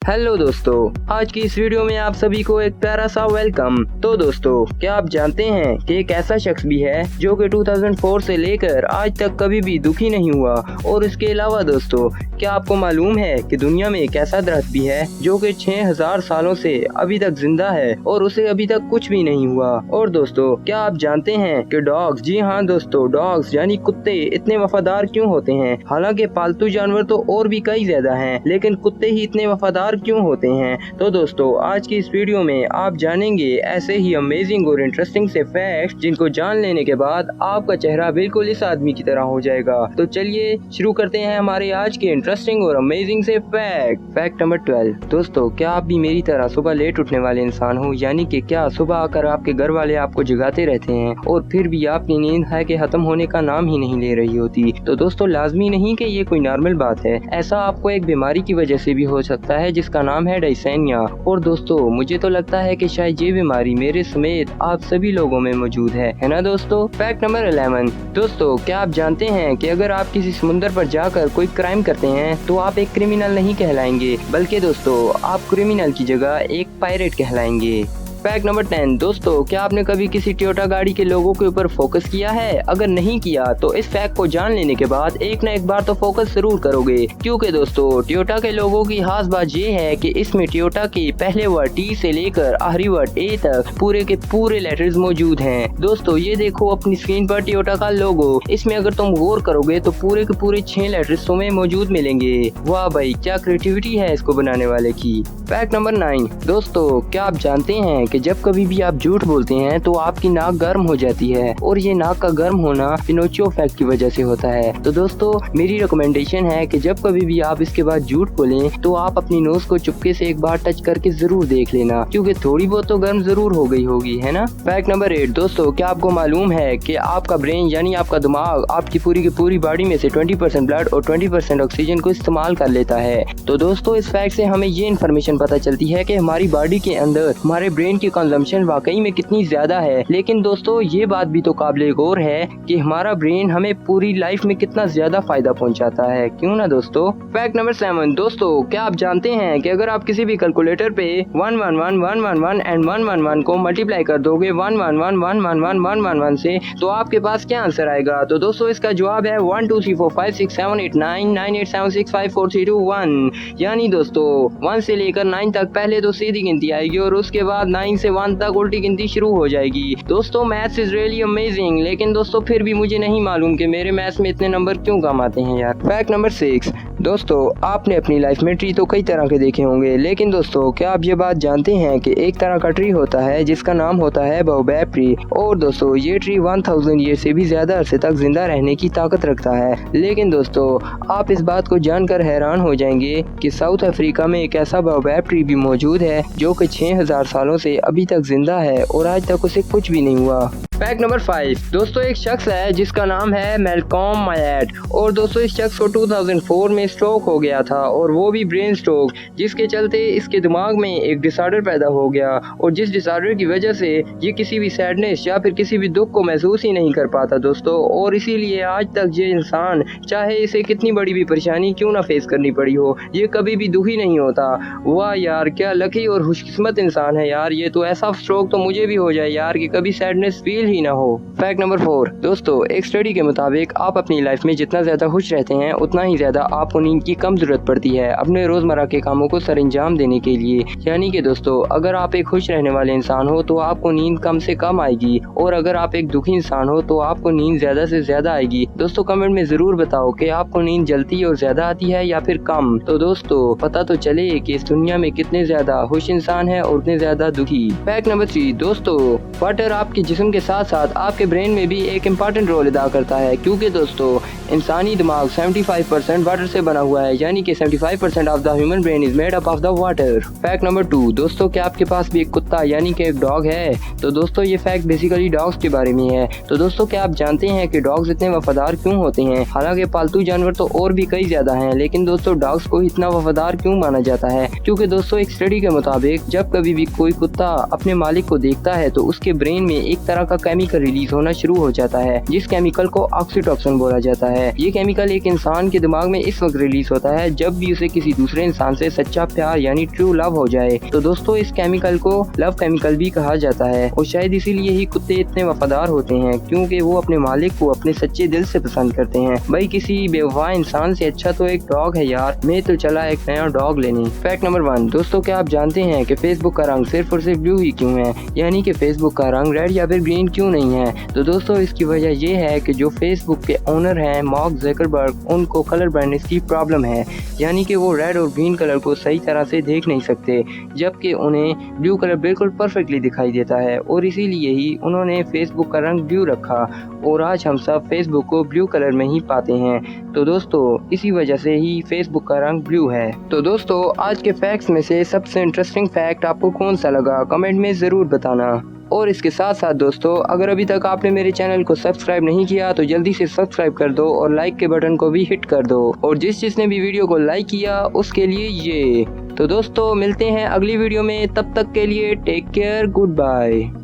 Hello दोस्तों, आज की इस वीडियो में आप सभी को एक प्यारा सा वेलकम। तो दोस्तों, क्या आप जानते हैं कि एक ऐसा शख्स भी है जो कि 2004 से लेकर आज तक कभी भी दुखी नहीं हुआ। और इसके अलावा दोस्तों, क्या आपको मालूम है कि दुनिया में एक ऐसा दरख्त भी है जो कि 6000 सालों से अभी तक जिंदा है और उसे अभी तक कुछ भी नहीं हुआ। और दोस्तों, क्या आप जानते हैं कि डॉग्स, जी हाँ दोस्तों, डॉग्स यानी कुत्ते इतने वफादार क्यों होते हैं? हालांकि पालतू जानवर तो और भी कई ज्यादा हैं, लेकिन कुत्ते ही इतने वफादार क्यों होते हैं? तो दोस्तों, आज की इस वीडियो में आप जानेंगे ऐसे ही अमेजिंग और इंटरेस्टिंग से फैक्ट जिनको जान लेने के बाद आपका चेहरा बिल्कुल इस आदमी की तरह हो जाएगा। तो चलिए शुरू करते हैं हमारे आज के इंटरेस्टिंग और अमेजिंग से फैक्ट नंबर 12। दोस्तों, क्या आप भी मेरी तरह सुबह लेट उठने वाले इंसान हो? यानी कि क्या सुबह आकर आपके घर वाले आपको जगाते रहते हैं और फिर भी आपकी नींद है कि खत्म होने का नाम ही नहीं ले रही होती? तो दोस्तों, लाजमी नहीं कि ये कोई नॉर्मल बात है, ऐसा आपको एक बीमारी की वजह से भी हो सकता है जिसका नाम है डायसेनिया। और दोस्तों, मुझे तो लगता है कि शायद ये बीमारी मेरे समेत आप सभी लोगों में मौजूद है ना दोस्तों। Fact number 11। दोस्तों, क्या आप जानते हैं कि अगर आप किसी समुद्र पर जाकर कोई क्राइम करते हैं तो आप एक क्रिमिनल नहीं कहलाएंगे, बल्कि दोस्तों आप क्रिमिनल की जगह एक पायरेट कहलाएंगे। Fact number 10। दोस्तों, क्या आपने कभी किसी टोयोटा गाड़ी के लोगों के ऊपर फोकस किया है? अगर नहीं किया तो इस फैक्ट को जान लेने के बाद एक न एक बार तो फोकस जरूर करोगे, क्योंकि दोस्तों टोयोटा के लोगों की खास बात ये है कि इसमें टोयोटा के पहले वर्ड टी से लेकर आखिरी वर्ड ए तक पूरे के पूरे लेटर्स मौजूद हैं। दोस्तों, ये देखो अपनी स्क्रीन पर टोयोटा का लोगो, इसमें अगर तुम गौर करोगे तो पूरे के पूरे 6 लेटर्स तुम्हें मौजूद मिलेंगे। वाह भाई, क्या क्रिएटिविटी है इसको बनाने वाले की। Fact number 9। दोस्तों, क्या आप जानते हैं कि जब कभी भी आप झूठ बोलते हैं तो आपकी नाक गर्म हो जाती है, और ये नाक का गर्म होना पिनोचियो इफेक्ट की वजह से होता है। तो दोस्तों, मेरी रिकमेंडेशन है कि जब कभी भी आप इसके बाद झूठ बोलें तो आप अपनी नोज को चुपके से एक बार टच करके जरूर देख लेना, क्योंकि थोड़ी बहुत तो गर्म जरूर हो गई होगी, है ना। Fact number 8। दोस्तों, क्या आपको मालूम है कि आपका ब्रेन यानी आपका दिमाग आपकी पूरी की पूरी बॉडी में से 20% ब्लड और 20% ऑक्सीजन को इस्तेमाल कर लेता है। तो दोस्तों, इस फैक्ट से हमें ये इन्फॉर्मेशन पता चलती है कि हमारी बॉडी के अंदर हमारे ब्रेन की कंजम्पशन वाकई में कितनी ज्यादा है। लेकिन दोस्तों, ये बात भी तो काबिल गौर है कि हमारा ब्रेन हमें पूरी लाइफ में कितना ज्यादा फायदा पहुंचाता है, क्यों ना दोस्तों। Fact number 7। दोस्तों, क्या आप जानते हैं कि अगर आप किसी भी कैलकुलेटर पे 111 एंड 111 को मल्टीप्लाई कर दोगे 111 से, तो आपके पास क्या आंसर आएगा? तो दोस्तों, इसका जवाब है 1 2 3 4 5 6 7 8 9 9 8 7 6 5 4 3 2 1। यानी दोस्तों 1 से लेकर 9 तक पहले तो सीधी गिनती आएगी और उसके बाद 9 से 1 तक उल्टी गिनती शुरू हो जाएगी। दोस्तों, मैथ्स इज रियली अमेजिंग, लेकिन दोस्तों फिर भी मुझे नहीं मालूम कि मेरे मैथ्स में इतने नंबर क्यों कम आते हैं यार। Fact number 6। दोस्तों, आपने अपनी लाइफ में ट्री तो कई तरह के देखे होंगे, लेकिन दोस्तों क्या आप ये बात जानते हैं कि एक तरह का ट्री होता है जिसका नाम होता है बाओबैब ट्री। और दोस्तों, ये ट्री 1000 ईयर से भी ज्यादा अरसे तक जिंदा रहने की ताकत रखता है। लेकिन दोस्तों, आप इस बात को जानकर हैरान हो जाएंगे कि साउथ अफ्रीका में एक ऐसा बाओबैब ट्री भी मौजूद है जो कि 6000 सालों से अभी तक जिंदा है और आज तक उसे कुछ भी नहीं हुआ। Fact number 5। दोस्तों, एक शख्स है जिसका नाम है मैल्कॉम मायट, और दोस्तों इस शख्स को 2004 में स्ट्रोक हो गया था, और वो भी ब्रेन स्ट्रोक, जिसके चलते इसके दिमाग में एक डिसऑर्डर पैदा हो गया, और जिस डिसऑर्डर की वजह से ये किसी भी सैडनेस या फिर किसी भी दुख को महसूस ही नहीं कर पाता दोस्तों। और इसीलिए आज तक ये इंसान, चाहे इसे कितनी बड़ी भी परेशानी क्यों ना फेस करनी पड़ी हो, ये कभी भी दुखी नहीं होता। वाह यार, क्या लकी और खुशकिस्मत इंसान है यार ये तो। ऐसा स्ट्रोक तो मुझे भी हो जाए यार कि कभी सैडनेस फील ही ना हो। Fact number 4। दोस्तों, एक स्टडी के मुताबिक आप अपनी लाइफ में जितना ज्यादा खुश रहते हैं उतना ही ज्यादा आपको नींद की कम जरूरत पड़ती है अपने रोजमर्रा के कामों को सरंजाम देने के लिए। यानी कि दोस्तों, अगर आप एक खुश रहने वाले इंसान हो तो आपको नींद कम से कम आएगी, और अगर आप एक दुखी इंसान हो तो आपको नींद ज्यादा से ज्यादा आएगी। दोस्तों, कमेंट में जरूर बताओ कि आपको नींद जल्दी और ज्यादा आती है या फिर कम। तो दोस्तों, पता तो चले कि इस दुनिया में कितने ज्यादा खुश इंसान है और उतने ज्यादा दुखी। Fact number 3। दोस्तों, वाटर आपके जिस्म के साथ साथ आपके ब्रेन में भी एक इम्पॉर्टेंट रोल अदा करता है, क्योंकि दोस्तों इंसानी दिमाग 75% वाटर से बना हुआ है, यानी कि 75% of the human brain is made up of the water. Fact number 2। दोस्तों, क्या आपके पास भी एक कुत्ता यानी कि एक डॉग है? तो दोस्तों, ये फैक्ट बेसिकली डॉग्स के बारे में है। तो दोस्तों, क्या आप जानते हैं कि डॉग्स इतने वफादार क्यों होते हैं? हालांकि पालतू जानवर तो और भी कई ज्यादा हैं, लेकिन दोस्तों डॉग्स को इतना वफादार क्यों माना जाता है? क्योंकि दोस्तों एक स्टडी के मुताबिक जब कभी भी कोई कुत्ता अपने मालिक को देखता है तो उसके ब्रेन में एक तरह का केमिकल रिलीज होना शुरू हो जाता है, जिस केमिकल को ऑक्सीटोसिन बोला जाता है। ये केमिकल एक इंसान के दिमाग में इस वक्त रिलीज होता है जब भी उसे किसी दूसरे इंसान से सच्चा प्यार यानी ट्रू लव हो जाए। तो दोस्तों इस केमिकल को लव केमिकल भी कहा जाता है और शायद इसीलिए ही कुत्ते इतने वफादार होते हैं, क्योंकि वो अपने मालिक को अपने सच्चे दिल से पसंद करते हैं। भाई किसी बेवफा इंसान से अच्छा तो एक डॉग है यार। मैं तो चला एक नया डॉग लेने। फैक्ट नंबर 1 दोस्तों, क्या आप जानते हैं कि फेसबुक का रंग सिर्फ और सिर्फ ब्लू ही क्यों है, यानी कि फेसबुक का रंग रेड या फिर ग्रीन क्यों नहीं है? तो दोस्तों इसकी वजह ये है कि जो फेसबुक के ओनर हैं मार्क ज़करबर्ग, उनको कलर ब्लाइंडनेस की प्रॉब्लम है, यानी कि वो रेड और ग्रीन कलर को सही तरह से देख नहीं सकते, जबकि उन्हें ब्लू कलर बिल्कुल परफेक्टली दिखाई देता है और इसीलिए ही उन्होंने फेसबुक का रंग ब्लू रखा और आज हम सब फेसबुक को ब्लू कलर में ही पाते हैं। तो दोस्तों इसी वजह से ही फेसबुक का रंग ब्लू है। तो दोस्तों आज के फैक्ट्स में से सबसे इंटरेस्टिंग फैक्ट आपको कौन सा लगा, कमेंट में ज़रूर बताना। और इसके साथ साथ दोस्तों अगर अभी तक आपने मेरे चैनल को सब्सक्राइब नहीं किया तो जल्दी से सब्सक्राइब कर दो और लाइक के बटन को भी हिट कर दो, और जिसने भी वीडियो को लाइक किया उसके लिए ये। तो दोस्तों मिलते हैं अगली वीडियो में, तब तक के लिए टेक केयर, गुड बाय।